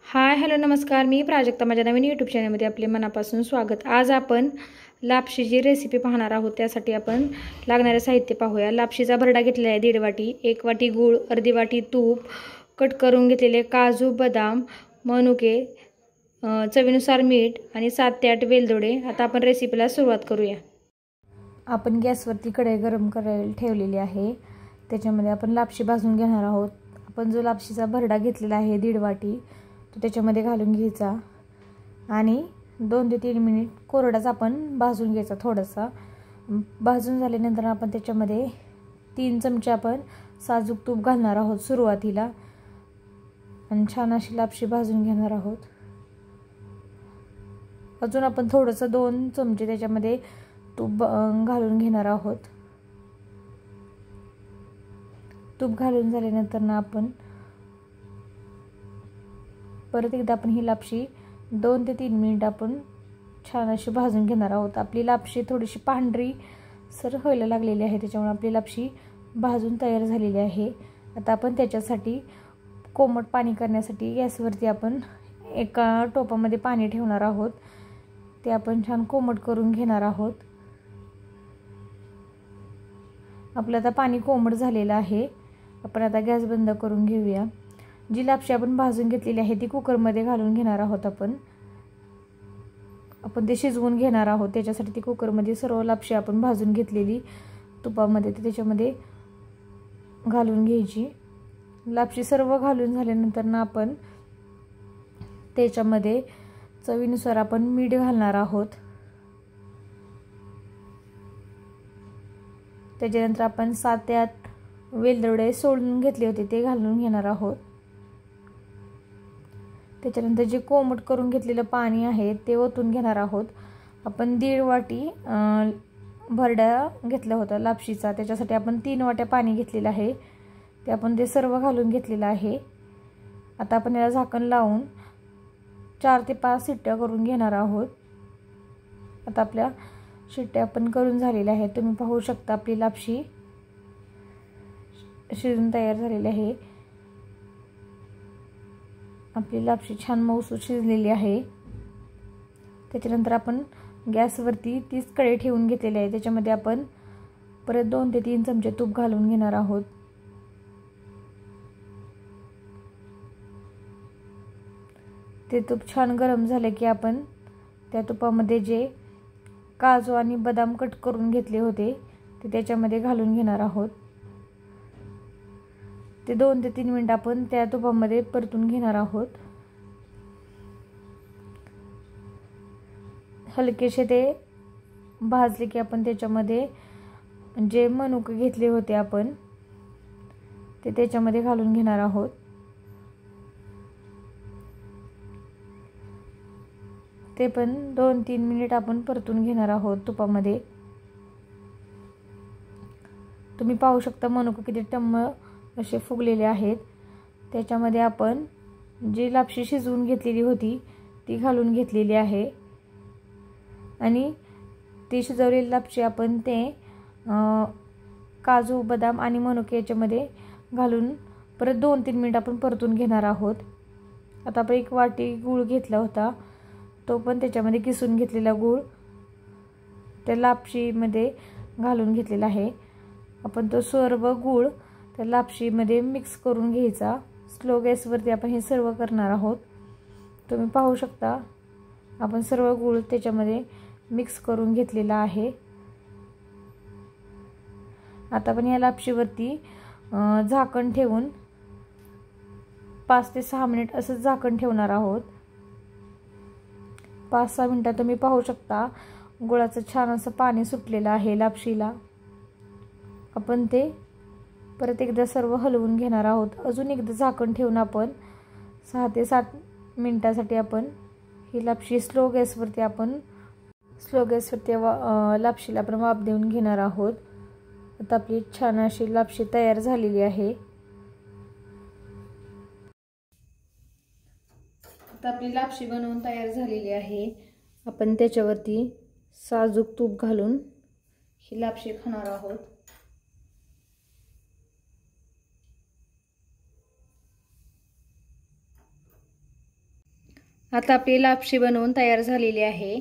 Hi hello नमस्कार, मी प्राजक्ता. माझ्या नवीन YouTube चॅनलमध्ये आपले मनापासून स्वागत. आज आपण लापशीची रेसिपी पाहणार आहोत. त्यासाठी आपण लागणारे साहित्य पाहूया. लापशीचा भरडा घेतलेला आहे 1.5 वाटी, 1 वाटी गूळ, अर्धी वाटी तूप, कट करून घेतलेले काजू, बदाम, मनुके, चवीनुसार मीठ आणि 7 ते 8 वेलदोडे. आता आपण रेसिपीला सुरुवात करूया. आपण गॅसवरती कढई गरम करायला ठेवलेली आहे. त्याच्यामध्ये आपण लापशी भाजून घेणार आहोत. आपण जो लापशीचा भरडा घेतलेला आहे 1.5 वाटी तो त्याच्यामध्ये घालून घ्यायचा आणि 2 ते 3 मिनिट कोरडाच आपण भाजून घ्यायचा. थोडासा भाजून झाल्यानंतर आपण त्याच्यामध्ये 3 चमचे आपण साजूक तूप घालणार आहोत सुरुवातीला आणि छान अशी लापशी भाजून घेणार आहोत. अजून आपण थोडंसं 2 चमचे त्याच्यामध्ये तूप घालून घेणार आहोत. तूप घालून झाल्यानंतर आपण परत एकदा आपण ही लापशी 2 ते 3 मिनिट आपण छान अशी भाजून घेणार आहोत. आपली लापशी थोडीशी पांढरी सर व्हायला लागलेली आहे, त्याच्यामुळे आपली लापशी भाजून तयार झालेली आहे. आता आपण त्याच्यासाठी कोमट पाणी करण्यासाठी गॅसवरती आपण एका टोपामध्ये पाणी ठेवणार आहोत. ते आपण छान कोमट करून घेणार आहोत. आपलं आता पाणी कोमट झालेलं आहे. आपण आता गॅस बंद करून घेऊया. जी लापशी आपण भाजून घेतलेली आहे ती कुकरमध्ये घालून घेणार आहोत. आपण ते शिजवून घेणार आहोत. त्याच्यासाठी ती कुकरमध्ये सर्व लापशी आपण भाजून घेतलेली तुपामध्ये त्याच्यामध्ये घालून घ्यायची. लापशी सर्व घालून झाल्यानंतर आपण त्याच्यामध्ये चवीनुसार आपण मीठ घालणार आहोत. त्याच्यानंतर आपण 7 ते 8 वेलदोडे सोलून घेतले होते ते घालून घेणार आहोत. त्याच्यानंतर जे कोमट करून घेतलेलं पाणी आहे ते ओतून घेणार आहोत. आपण 1.5 वाटी भरडा घेतला होता लापशीचा, त्याच्यासाठी आपण 3 वाट्या पाणी घेतलेलं आहे. ते आपण ते सर्व घालून घेतलेलं आहे. आता आपण याला झाकण लावून 4 ते 5 शिट्ट्या करून घेणार आहोत. आता आपल्या शिट्ट्या आपण करून झालेल्या आहेत. तुम्ही पाहू शकता आपली लापशी शिजून तयार झालेली आहे. आपली लापशी छान मऊसूत शिजलेली आहे. त्याच्यानंतर आपण गॅसवरती 30 कढई ठेवून घेतलेली आहे. त्याच्यामध्ये आपण परत 2 ते 3 चमचे तूप घालून घेणार आहोत. ते तूप छान गरम झाले की आपण त्या तुपामध्ये जे काजू आणि बदाम कट करून घेतले होते ते त्याच्यामध्ये घालून घेणार आहोत. ते 2 ते 3 मिनिट आपण त्या तुपामध्ये परतून घेणार आहोत. हलकेसे ते भाजले की आपण त्याच्यामध्ये जे मनुके घेतले होते आपण ते त्याच्यामध्ये घालून घेणार आहोत. ते पण 2-3 मिनिट आपण परतून घेणार आहोत तुपामध्ये. तुम्ही पाहू शकता मनुके किती टम्म असे फुगलेले आहेत. त्याच्यामध्ये आपण जी लापशी शिजवून घेतलेली होती ती घालून घेतलेली आहे आणि ती शिजवलेली लापशी आपण ते काजू, बदाम आणि मनुके याच्यामध्ये घालून परत 2-3 मिनिट आपण परतून घेणार आहोत. आता आपण 1 वाटी गूळ घेतला होता तो पण त्याच्यामध्ये किसून घेतलेला गूळ त्या लापशीमध्ये घालून घेतलेला आहे. आपण तो सर्व गूळ त्या लापशीमध्ये मिक्स करून घ्यायचा. स्लो गॅसवरती आपण हे सर्व करणार आहोत. तुम्ही पाहू शकता आपण सर्व गूळ त्याच्यामध्ये मिक्स करून घेतलेला आहे. आता आपण या लापशीवरती झाकण ठेवून 5 ते 6 मिनिट असं झाकण ठेवणार आहोत. 5-6 मिनिटात तुम्ही पाहू शकता गुळाचं छान असं पाणी सुटलेलं आहे लापशीला. आपण ते परत एकदा सर्व हलवून घेणार आहोत. अजून एकदा झाकण ठेवून आपण 6 ते 7 मिनिटासाठी आपण ही लापशी स्लो गॅसवरती लापशीला आपण वाफ देऊन घेणार आहोत. आता आपली छान अशी लापशी तयार झालेली आहे. आता आपली लापशी बनवून तयार झालेली आहे. आपण त्याच्यावरती साजूक तूप घालून ही लापशी खाणार आहोत. आता आपली लापशी बनवून तयार झालेली आहे.